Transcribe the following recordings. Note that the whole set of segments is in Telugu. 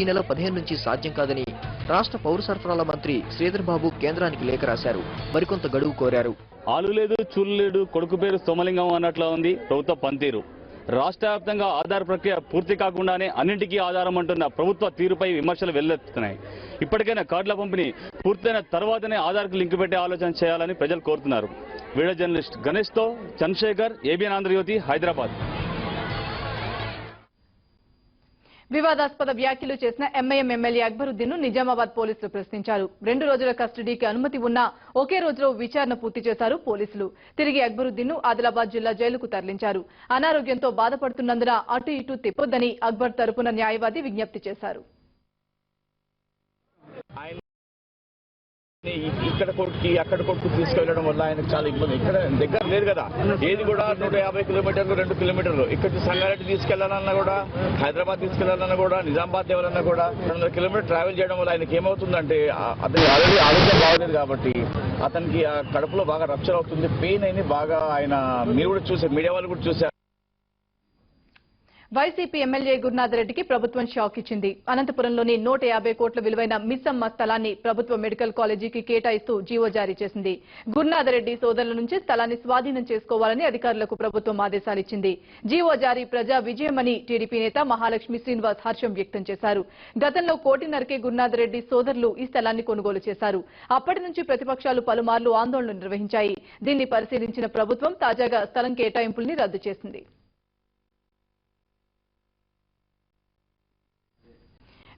ఈ నెల 15 నుంచి సాధ్యం కాదని రాష్ట్ర పౌర సరఫరాల మంత్రి శ్రీధర్ బాబు కేంద్రానికి లేఖ రాశారు. మరికొంత గడువు కోరారు. ఆలు లేదు చూలు లేడు, కొడుకు పేరు సోమలింగం అన్నట్లా ఉంది ప్రభుత్వ పనితీరు. రాష్ట్ర వ్యాప్తంగా ఆధార్ ప్రక్రియ పూర్తి కాకుండానే అన్నింటికీ ఆధారం అంటున్న ప్రభుత్వ తీరుపై విమర్శలు వెల్లువెత్తుతున్నాయి. ఇప్పటికైనా కార్డుల పంపిణీ పూర్తయిన తర్వాతనే ఆధార్కు లింక్ పెట్టే ఆలోచన చేయాలని ప్రజలు కోరుతున్నారు. వీడియో జర్నలిస్ట్ గణేష్తో చంద్రశేఖర్, ఏబిఎన్ ఆంధ్రజ్యోతి, హైదరాబాద్. వివాదాస్పద వ్యాఖ్యలు చేసిన ఎంఐఎం ఎమ్మెల్యే అక్బరుద్దీన్ ను నిజామాబాద్ పోలీసులు ప్రశ్నించారు. 2 రోజుల కస్టడీకి అనుమతి ఉన్నా ఒకే రోజులో విచారణ పూర్తి చేశారు పోలీసులు. తిరిగి అక్బరుద్దీన్ ను ఆదిలాబాద్ జిల్లా జైలుకు తరలించారు. అనారోగ్యంతో బాధపడుతున్నందున అటు ఇటు తిప్పొద్దని అక్బర్ తరపున న్యాయవాది విజ్ఞప్తి చేశారు. ఇక్కడ కొడుకు అక్కడ కొడుకు తీసుకెళ్లడం వల్ల ఆయనకు చాలా ఇబ్బంది. ఇక్కడ దగ్గర లేదు కదా, ఏది కూడా 150 కిలోమీటర్లు 2 కిలోమీటర్లు. ఇక్కడ సంగారెడ్డి తీసుకెళ్లాలన్నా కూడా, హైదరాబాద్ తీసుకెళ్లాలన్నా కూడా, నిజామాబాద్ దేవాలన్నా కూడా 200 కిలోమీటర్ ట్రావెల్ చేయడం వల్ల ఆయనకి ఏమవుతుందంటే అతనికి ఆల్రెడీ ఆరోగ్యం బాగలేదు కాబట్టి అతనికి ఆ కడుపులో బాగా రప్చర్ అవుతుంది, పెయిన్ అయింది బాగా. ఆయన మీరు కూడా చూసారు, మీడియా వాళ్ళు కూడా చూశారు. వైసీపీ ఎమ్మెల్యే గురునాథ్ రెడ్డికి ప్రభుత్వం షాక్ ఇచ్చింది. అనంతపురంలోని 150 కోట్ల విలువైన మిస్సమ్మ స్థలాన్ని ప్రభుత్వ మెడికల్ కాలేజీకి కేటాయిస్తూ జీవో జారీ చేసింది. గురునాథ్ రెడ్డి సోదరుల నుంచి స్థలాన్ని స్వాధీనం చేసుకోవాలని అధికారులకు ప్రభుత్వం ఆదేశాలిచ్చింది. జీవో జారీ ప్రజా విజయమని టీడీపీ నేత మహాలక్ష్మి శ్రీనివాస్ హర్షం వ్యక్తం చేశారు. గతంలో 1.5 కోటిన్నరకే గురునాథ్ రెడ్డి సోదరులు ఈ స్థలాన్ని కొనుగోలు చేశారు. అప్పటి నుంచి ప్రతిపక్షాలు పలుమార్లు ఆందోళనలు నిర్వహించాయి. దీన్ని పరిశీలించిన ప్రభుత్వం తాజాగా స్థలం కేటాయింపుల్ని రద్దు చేసింది.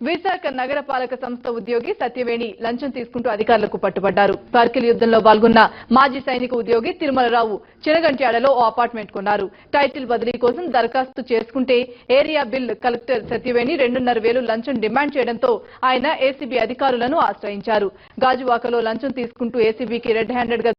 విశాఖ నగరపాలక సంస్థ ఉద్యోగి సత్యవేణి లంచం తీసుకుంటూ అధికారులకు పట్టుబడ్డారు. కార్గిల్ యుద్దంలో పాల్గొన్న మాజీ సైనిక ఉద్యోగి తిరుమలరావు చినగంట్యాడలో ఓ అపార్ట్మెంట్ కొన్నారు. టైటిల్ బదిలీ కోసం దరఖాస్తు చేసుకుంటే ఏరియా బిల్ కలెక్టర్ సత్యవేణి 2,500 లంచం డిమాండ్ చేయడంతో ఆయన ఏసీబీ అధికారులను ఆశ్రయించారు. గాజువాకలో లంచం తీసుకుంటూ ఏసీబీకి రెడ్ హ్యాండెడ్ గా